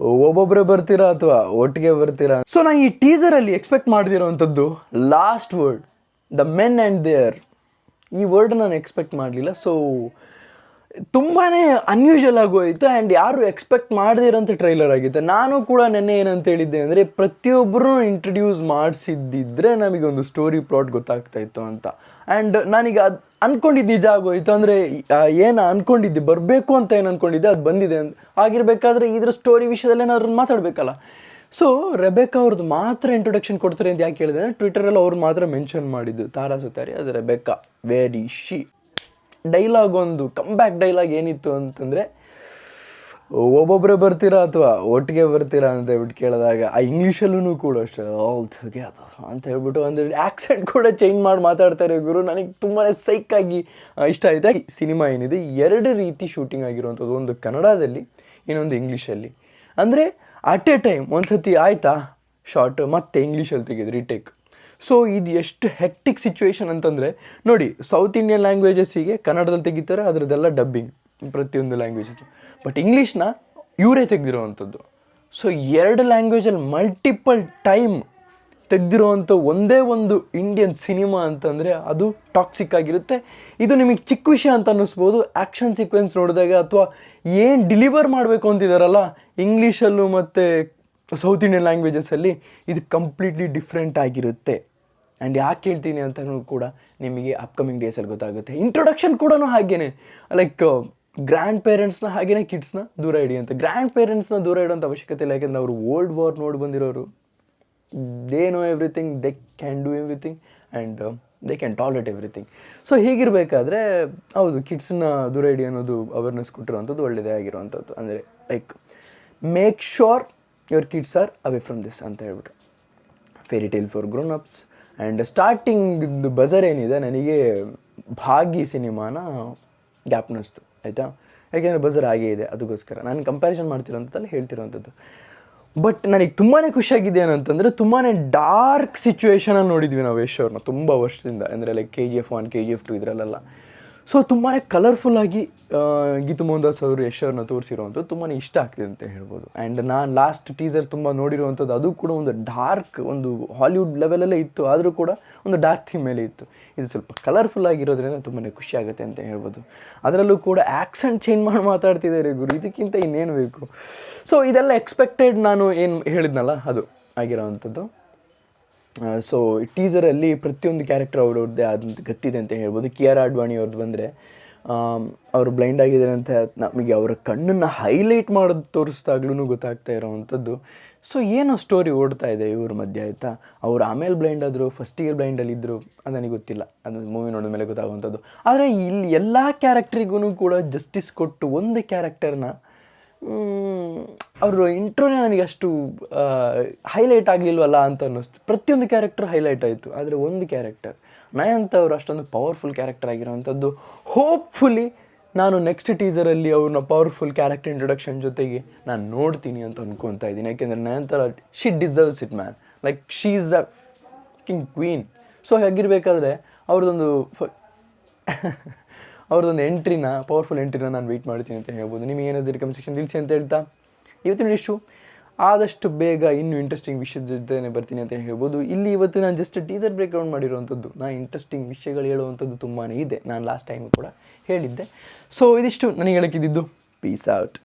ಒಬ್ಬೊಬ್ಬರೇ ಬರ್ತೀರಾ ಅಥವಾ ಒಟ್ಟಿಗೆ ಬರ್ತೀರಾ? ಸೊ ನಾನು ಈ ಟೀಸರಲ್ಲಿ ಎಕ್ಸ್ಪೆಕ್ಟ್ ಮಾಡದಿರೋವಂಥದ್ದು last word, the men and there, ಈ ವರ್ಡ್ ನಾನು ಎಕ್ಸ್ಪೆಕ್ಟ್ ಮಾಡಲಿಲ್ಲ. ಸೊ ತುಂಬಾ ಅನ್ಯೂಶಲ್ ಆಗೋಯಿತು ಆ್ಯಂಡ್ ಯಾರು ಎಕ್ಸ್ಪೆಕ್ಟ್ ಮಾಡದಿರೋಂಥ ಟ್ರೈಲರ್ ಆಗಿತ್ತು. ನಾನು ಕೂಡ ನೆನ್ನೆ ಏನಂತ ಹೇಳಿದ್ದೆ ಅಂದರೆ, ಪ್ರತಿಯೊಬ್ಬರೂ ಇಂಟ್ರಡ್ಯೂಸ್ ಮಾಡಿಸಿದ್ದಿದ್ರೆ ನಮಗೊಂದು ಸ್ಟೋರಿ ಪ್ಲಾಟ್ ಗೊತ್ತಾಗ್ತಾಯಿತ್ತು ಅಂತ. ಆ್ಯಂಡ್ ನಾನೀಗ ಅದು ಅಂದ್ಕೊಂಡಿದ್ದು ನಿಜ ಆಗೋಯಿತು. ಅಂದರೆ ಏನು ಅಂದ್ಕೊಂಡಿದ್ದೆ, ಬರಬೇಕು ಅಂತ ಏನು ಅಂದ್ಕೊಂಡಿದ್ದೆ ಅದು ಬಂದಿದೆ ಅಂತ ಆಗಿರಬೇಕಾದ್ರೆ ಇದ್ರ ಸ್ಟೋರಿ ವಿಷಯದಲ್ಲೇ ನಾನು ಮಾತಾಡಬೇಕಲ್ಲ. ಸೊ ರೆಬೆಕಾ ಅವ್ರದ್ದು ಮಾತ್ರ ಇಂಟ್ರೊಡಕ್ಷನ್ ಕೊಡ್ತಾರೆ ಅಂತ ಯಾಕೆ ಹೇಳಿದೆ ಅಂದರೆ, ಟ್ವಿಟರಲ್ಲಿ ಅವ್ರು ಮಾತ್ರ ಮೆನ್ಷನ್ ಮಾಡಿದ್ದು ತಾರಾ ಸುತಾರಿ ಅದು Rebecca, where is she. Dialogue ಒಂದು ಕಮ್ಬ್ಯಾಕ್ ಡೈಲಾಗ್ ಏನಿತ್ತು ಅಂತಂದರೆ, ಒಬ್ಬೊಬ್ಬರೇ ಬರ್ತೀರಾ ಅಥವಾ ಒಟ್ಟಿಗೆ ಬರ್ತೀರಾ ಅಂತ ಹೇಳ್ಬಿಟ್ಟು ಕೇಳಿದಾಗ ಆ ಇಂಗ್ಲೀಷಲ್ಲೂ ಕೂಡ ಅಷ್ಟೇ ಆಲ್ ಟುಗೆದರ್ ಅಂತ ಹೇಳ್ಬಿಟ್ಟು ಒಂದು ಆ್ಯಕ್ಸೆಂಟ್ ಕೂಡ ಚೇಂಜ್ ಮಾಡಿ ಮಾತಾಡ್ತಾರೆ ಗುರು. ನನಗೆ ತುಂಬಾ ಸೈಕಾಗಿ ಇಷ್ಟ ಆಯಿತು. ಸಿನಿಮಾ ಏನಿದೆ 2 ರೀತಿ ಶೂಟಿಂಗ್ ಆಗಿರುವಂಥದ್ದು, ಒಂದು ಕನ್ನಡದಲ್ಲಿ, ಇನ್ನೊಂದು ಇಂಗ್ಲೀಷಲ್ಲಿ. ಅಂದರೆ ಅಟ್ ಎ ಟೈಮ್ ಒಂದು ಸತಿ ಆಯಿತಾ ಶಾರ್ಟ್ ಮತ್ತೆ ಇಂಗ್ಲೀಷಲ್ಲಿ ತೆಗೆದು ರೀಟೇಕ್. ಸೊ ಇದು ಎಷ್ಟು ಹೆಕ್ಟಿಕ್ ಸಿಚುವೇಶನ್ ಅಂತಂದರೆ ನೋಡಿ, ಸೌತ್ ಇಂಡಿಯನ್ ಲ್ಯಾಂಗ್ವೇಜಸ್ಸಿಗೆ ಕನ್ನಡದಲ್ಲಿ ತೆಗಿತಾರೆ, ಅದರದ್ದೆಲ್ಲ ಡಬ್ಬಿಂಗ್ ಪ್ರತಿಯೊಂದು ಲ್ಯಾಂಗ್ವೇಜಸ್. ಬಟ್ ಇಂಗ್ಲೀಷ್ನ ಇವರೇ ತೆಗೆದಿರೋವಂಥದ್ದು. ಸೊ 2 ಲ್ಯಾಂಗ್ವೇಜಲ್ಲಿ ಮಲ್ಟಿಪಲ್ ಟೈಮ್ ತೆಗೆದಿರೋವಂಥ ಒಂದೇ ಒಂದು ಇಂಡಿಯನ್ ಸಿನಿಮಾ ಅಂತಂದರೆ ಅದು ಟಾಕ್ಸಿಕ್ ಆಗಿರುತ್ತೆ. ಇದು ನಿಮಗೆ ಚಿಕ್ಕ ವಿಷಯ ಅಂತ ಅನ್ನಿಸ್ಬೋದು, ಆ್ಯಕ್ಷನ್ ಸೀಕ್ವೆನ್ಸ್ ನೋಡಿದಾಗ ಅಥವಾ ಏನು ಡಿಲಿವರ್ ಮಾಡಬೇಕು ಅಂತಿದ್ದಾರಲ್ಲ ಇಂಗ್ಲೀಷಲ್ಲೂ ಮತ್ತು ಸೌತ್ ಇಂಡಿಯನ್ ಲ್ಯಾಂಗ್ವೇಜಸಲ್ಲಿ, ಇದು ಕಂಪ್ಲೀಟ್ಲಿ ಡಿಫ್ರೆಂಟ್ ಆಗಿರುತ್ತೆ. ಆ್ಯಂಡ್ ಯಾಕೆ ಹೇಳ್ತೀನಿ ಅಂತಲೂ ಕೂಡ ನಿಮಗೆ ಅಪ್ಕಮಿಂಗ್ ಡೇಸಲ್ಲಿ ಗೊತ್ತಾಗುತ್ತೆ. ಇಂಟ್ರೊಡಕ್ಷನ್ ಕೂಡ ಹಾಗೇ, ಲೈಕ್ ಗ್ರ್ಯಾಂಡ್ ಪೇರೆಂಟ್ಸ್ನ ಹಾಗೆಯೇ ಕಿಡ್ಸ್ನ ದೂರ ಇಡಿ ಅಂತ. ಗ್ರ್ಯಾಂಡ್ ಪೇರೆಂಟ್ಸ್ನ ದೂರ ಇಡೋಂಥ ಅವಶ್ಯಕತೆ ಇಲ್ಲ, ಯಾಕೆಂದರೆ ಅವರು ವರ್ಲ್ಡ್ ವಾರ್ ನೋಡಿ ಬಂದಿರೋರು. They know everything, they can do everything and they can tolerate everything. So ಹೀಗಿರಬೇಕಾದ್ರೆ ಹೌದು, ಕಿಡ್ಸನ್ನ ದೂರ ಇಡಿ ಅನ್ನೋದು ಅವೇರ್ನೆಸ್ ಕೊಟ್ಟಿರೋವಂಥದ್ದು ಒಳ್ಳೆಯದೇ ಆಗಿರುವಂಥದ್ದು. ಅಂದರೆ like make sure your kids are away from this ಅಂತ ಹೇಳ್ಬಿಟ್ಟು. Fairy tale for grown ups. And starting buzzer ಏನಿದೆ, ನನಗೆ ಭಾಗಿ ಸಿನಿಮಾನ ಗ್ಯಾಪ್ ಅನ್ನಿಸ್ತು ಆಯಿತಾ. ಯಾಕೆಂದರೆ ಬಜರ್ ಹಾಗೇ ಇದೆ, ಅದಕ್ಕೋಸ್ಕರ ನಾನು ಕಂಪ್ಯಾರಿಸನ್ ಮಾಡ್ತಿರೋಂಥದ್ದಲ್ಲ ಹೇಳ್ತಿರೋವಂಥದ್ದು. ಬಟ್ ನನಗೆ ತುಂಬಾ ಖುಷಿಯಾಗಿದೆ ಏನಂತಂದರೆ, ತುಂಬಾ ಡಾರ್ಕ್ ಸಿಚುವೇಷನಲ್ಲಿ ನೋಡಿದ್ವಿ ನಾವು ಯಶ್ ಅವ್ರನ್ನ ತುಂಬ ವರ್ಷದಿಂದ. ಅಂದರೆ ಲೈಕ್ KGF 1, KGF 2 ಇದರಲ್ಲೆಲ್ಲ. ಸೊ ತುಂಬಾ ಕಲರ್ಫುಲ್ಲಾಗಿ ಗೀತು ಮೋಹನ್ ಅವರು ಯಶ್ ಅವ್ರನ್ನ ತೋರಿಸಿರುವಂಥದ್ದು ತುಂಬಾ ಇಷ್ಟ ಆಗ್ತಿದೆ ಅಂತ ಹೇಳ್ಬೋದು. ಆ್ಯಂಡ್ ನಾನು ಲಾಸ್ಟ್ ಟೀಸರ್ ತುಂಬ ನೋಡಿರುವಂಥದ್ದು, ಅದು ಕೂಡ ಒಂದು ಡಾರ್ಕ್, ಒಂದು ಹಾಲಿವುಡ್ ಲೆವೆಲಲ್ಲೇ ಇತ್ತು, ಆದರೂ ಕೂಡ ಒಂದು ಡಾರ್ಕ್ ಥೀಮ್ ಮೇಲೆ ಇತ್ತು. ಇದು ಸ್ವಲ್ಪ ಕಲರ್ಫುಲ್ ಆಗಿರೋದ್ರಿಂದ ತುಂಬಾ ಖುಷಿ ಆಗುತ್ತೆ ಅಂತ ಹೇಳ್ಬೋದು. ಅದರಲ್ಲೂ ಕೂಡ ಆ್ಯಕ್ಸೆಂಟ್ ಚೇಂಜ್ ಮಾಡಿ ಮಾತಾಡ್ತಿದ್ದಾರೆ ಗುರು, ಇದಕ್ಕಿಂತ ಇನ್ನೇನು ಬೇಕು. ಸೊ ಇದೆಲ್ಲ ಎಕ್ಸ್ಪೆಕ್ಟೆಡ್, ನಾನು ಏನು ಹೇಳಿದ್ನಲ್ಲ ಅದು ಆಗಿರೋವಂಥದ್ದು. ಸೊ ಟೀಸರಲ್ಲಿ ಪ್ರತಿಯೊಂದು ಕ್ಯಾರೆಕ್ಟರ್ ಅವ್ರವ್ರದ್ದೇ ಆದಂಥ ಗತ್ತಿದೆ ಅಂತ ಹೇಳ್ಬೋದು. ಕಿಯಾರಾ ಅಡ್ವಾಣಿ ಅವ್ರದ್ದು ಬಂದರೆ, ಅವರು ಬ್ಲೈಂಡ್ ಆಗಿದ್ದಾರೆ ಅಂತ ನಮಗೆ ಅವರ ಕಣ್ಣನ್ನು ಹೈಲೈಟ್ ಮಾಡೋದು ತೋರಿಸ್ದಾಗ್ಲೂ ಗೊತ್ತಾಗ್ತಾ ಇರೋವಂಥದ್ದು. ಸೊ ಏನೋ ಸ್ಟೋರಿ ಓಡ್ತಾ ಇದೆ ಇವ್ರ ಮಧ್ಯೆ ಆಯಿತಾ. ಅವ್ರು ಆಮೇಲೆ ಬ್ಲೈಂಡ್ ಆದರು, ಫಸ್ಟಿಗೆ ಬ್ಲೈಂಡಲ್ಲಿದ್ದರು, ಅದು ನನಗೆ ಗೊತ್ತಿಲ್ಲ, ಅದು ಮೂವಿ ನೋಡಿದ ಮೇಲೆ ಗೊತ್ತಾಗುವಂಥದ್ದು. ಆದರೆ ಇಲ್ಲಿ ಎಲ್ಲ ಕ್ಯಾರೆಕ್ಟ್ರಿಗೂ ಕೂಡ ಜಸ್ಟಿಸ್ ಕೊಟ್ಟು ಒಂದು ಕ್ಯಾರೆಕ್ಟರ್ನ ಅವರು ಇಂಟ್ರೋನೇ ನನಗೆ ಅಷ್ಟು ಹೈಲೈಟ್ ಆಗಲಿಲ್ವಲ್ಲ ಅಂತ ಅನ್ನಿಸ್ತು. ಪ್ರತಿಯೊಂದು ಕ್ಯಾರೆಕ್ಟರ್ ಹೈಲೈಟ್ ಆಯಿತು, ಆದರೆ ಒಂದು ಕ್ಯಾರೆಕ್ಟರ್ ನಯಂತ ಅವರು ಅಷ್ಟೊಂದು ಪವರ್ಫುಲ್ ಕ್ಯಾರೆಕ್ಟರ್ ಆಗಿರೋವಂಥದ್ದು. ಹೋಪ್ಫುಲಿ ನಾನು ನೆಕ್ಸ್ಟ್ ಟೀಸರಲ್ಲಿ ಅವ್ರನ್ನ ಪವರ್ಫುಲ್ ಕ್ಯಾರೆಕ್ಟರ್ ಇಂಟ್ರೊಡಕ್ಷನ್ ಜೊತೆಗೆ ನಾನು ನೋಡ್ತೀನಿ ಅಂತ ಅಂದ್ಕೊತಾ ಇದ್ದೀನಿ. ಯಾಕೆಂದರೆ Nayanthara she deserves it man, like she is a king queen. So ಹಾಗಿರಬೇಕಾದ್ರೆ ಅವ್ರದ್ದೊಂದು ಎಂಟ್ರಿನ, ಪವರ್ಫುಲ್ ಎಂಟ್ರಿನ ನಾನು ವೆಯ್ಟ್ ಮಾಡ್ತೀನಿ ಅಂತ ಹೇಳ್ಬೋದು. ನಿಮಗೆ ಏನಾದರೂ ಕಮೆಂಟ್ ಸೆಕ್ಷನ್ ತಿಳಿಸಿ ಅಂತ ಹೇಳ್ತಾ, ಇವತ್ತಿನ ಇಶ್ಯೂ ಆದಷ್ಟು ಬೇಗ ಇನ್ನೂ ಇಂಟ್ರೆಸ್ಟಿಂಗ್ ವಿಷಯದ ಜೊತೆ ಬರ್ತೀನಿ ಅಂತ ಹೇಳ್ಬೋದು. ಇಲ್ಲಿ ಇವತ್ತು ನಾನು ಜಸ್ಟ್ ಟೀಸರ್ ಬ್ರೇಕ್ಡೌನ್ ಮಾಡಿರುವಂಥದ್ದು. ನಾನು ಇಂಟ್ರೆಸ್ಟಿಂಗ್ ವಿಷಯಗಳು ಹೇಳುವಂಥದ್ದು ತುಂಬಾ ಇದೆ, ನಾನು ಲಾಸ್ಟ್ ಟೈಮ್ ಕೂಡ ಹೇಳಿದ್ದೆ. ಸೊ ಇದಿಷ್ಟು ನನಗೆ ಹೇಳೋಕ್ಕಿದ್ದು. Piece out.